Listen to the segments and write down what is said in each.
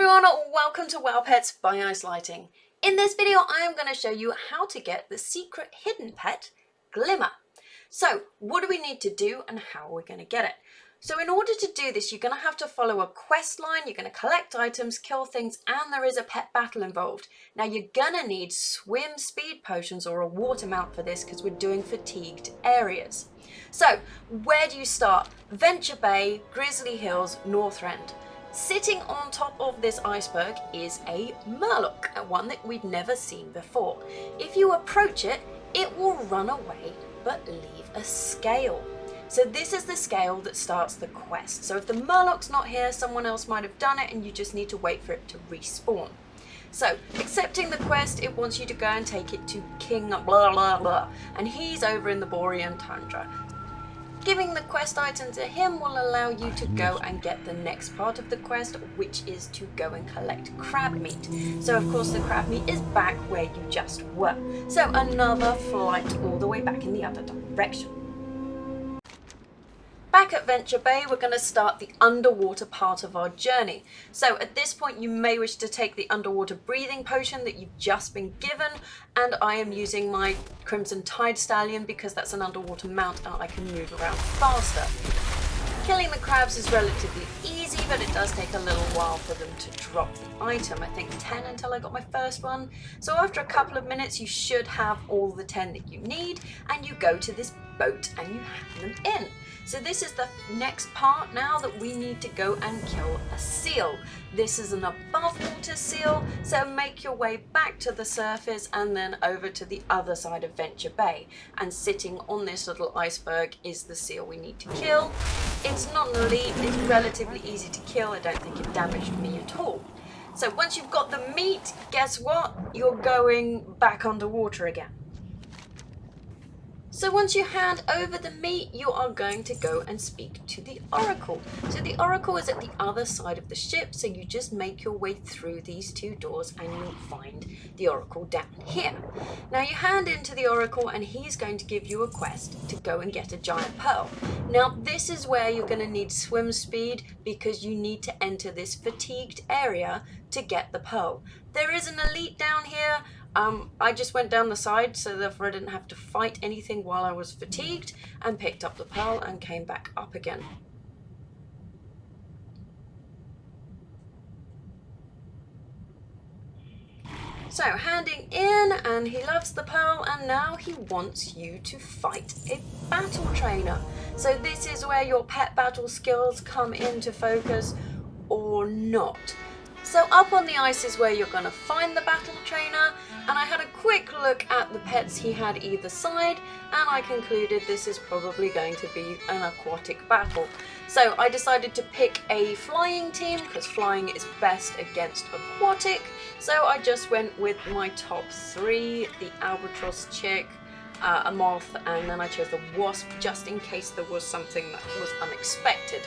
everyone, welcome to Wow Pets by Ice Lighting. In this video I am going to show you how to get the secret hidden pet, Glimr. So what do we need to do and how are we going to get it? So in order to do this, you're going to have to follow a quest line, you're going to collect items, kill things, and there is a pet battle involved. Now you're going to need swim speed potions or a water mount for this because we're doing fatigued areas. So where do you start? Venture Bay, Grizzly Hills, Northrend. Sitting on top of this iceberg is a Murloc, one that we've never seen before. If you approach it, it will run away but leave a scale. So this is the scale that starts the quest. So if the Murloc's not here, someone else might have done it and you just need to wait for it to respawn. So accepting the quest, it wants you to go and take it to King blah blah blah, and he's over in the Borean Tundra. Giving the quest item to him will allow you to go and get the next part of the quest, which is to go and collect crab meat. So of course the crab meat is back where you just were. So another flight all the way back in the other direction. Back at Venture Bay, we're going to start the underwater part of our journey. So at this point you may wish to take the underwater breathing potion that you've just been given, and I am using my Crimson Tide Stallion because that's an underwater mount and I can move around faster. Killing the crabs is relatively easy, but it does take a little while for them to drop the item. I think 10 until I got my first one. So after a couple of minutes you should have all the 10 that you need, and you go to this boat and you hand them in. So this is the next part now that we need to go and kill a seal. This is an above water seal, so make your way back to the surface and then over to the other side of Venture Bay. And sitting on this little iceberg is the seal we need to kill. It's not an elite, it's relatively easy to kill. I don't think it damaged me at all. So once you've got the meat, guess what? You're going back underwater again. So once you hand over the meat, you are going to go and speak to the Oracle. So the Oracle is at the other side of the ship, so you just make your way through these two doors and you'll find the Oracle down here. Now you hand into the Oracle and he's going to give you a quest to go and get a giant pearl. Now this is where you're going to need swim speed because you need to enter this fatigued area to get the pearl. There is an elite down here. I just went down the side, so therefore I didn't have to fight anything while I was fatigued, and picked up the pearl and came back up again. So handing in, and he loves the pearl, and now he wants you to fight a battle trainer. So this is where your pet battle skills come into focus or not. So up on the ice is where you're going to find the battle trainer, and I had a quick look at the pets he had either side and I concluded this is probably going to be an aquatic battle. So I decided to pick a flying team because flying is best against aquatic. So I just went with my top three, the albatross chick, a moth, and then I chose the wasp just in case there was something that was unexpected.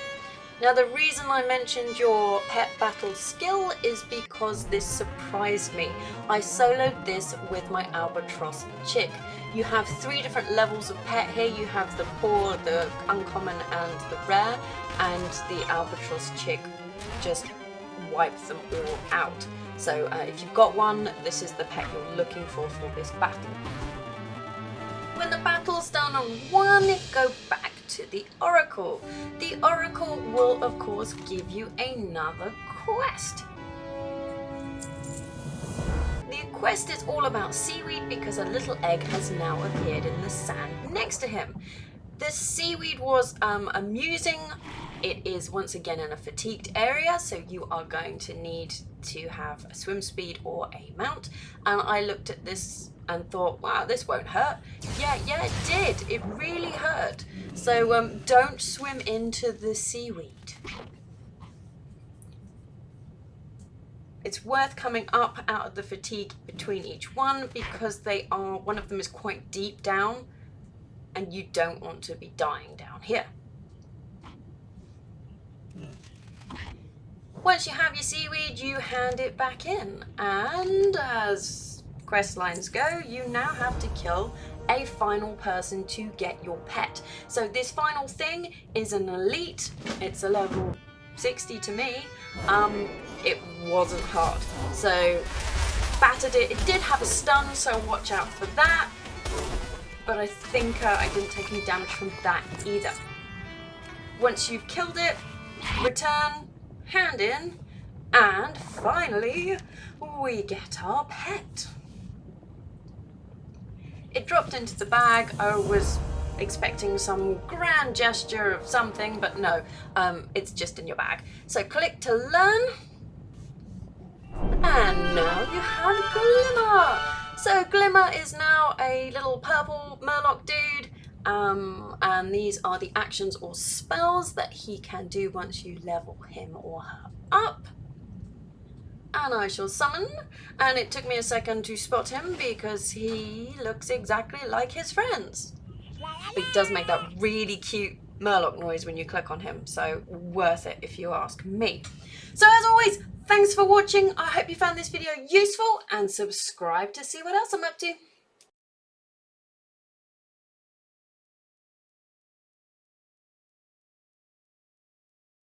Now the reason I mentioned your pet battle skill is because this surprised me. I soloed this with my albatross chick. You have 3 different levels of pet here. You have the poor, the uncommon and the rare, and the albatross chick just wipes them all out. So if you've got one, this is the pet you're looking for this battle. When the battle's done and won, go back to the Oracle. The Oracle will of course give you another quest. The quest is all about Seaweed because a little egg has now appeared in the sand next to him. The Seaweed was amusing. It is once again in a fatigued area, so you are going to need to have a swim speed or a mount. And I looked at this and thought, wow, this won't hurt. Yeah, it did. It really hurt. So don't swim into the Seaweed. It's worth coming up out of the fatigue between each one because one of them is quite deep down and you don't want to be dying down here. Once you have your Seaweed, you hand it back in, and as quest lines go, you now have to kill a final person to get your pet. So this final thing is an elite. It's a level 60 to me. It wasn't hard. So battered it. It did have a stun, so watch out for that. But I think I didn't take any damage from that either. Once you've killed it, return, hand in, and finally we get our pet. It dropped into the bag. I was expecting some grand gesture of something, but no, it's just in your bag. So click to learn, and now you have Glimr. So Glimr is now a little purple Murloc dude, and these are the actions or spells that he can do once you level him or her up. And I shall summon, and it took me a second to spot him because he looks exactly like his friends. But he does make that really cute Murloc noise when you click on him, so worth it if you ask me. So as always, thanks for watching. I hope you found this video useful, and subscribe to see what else I'm up to.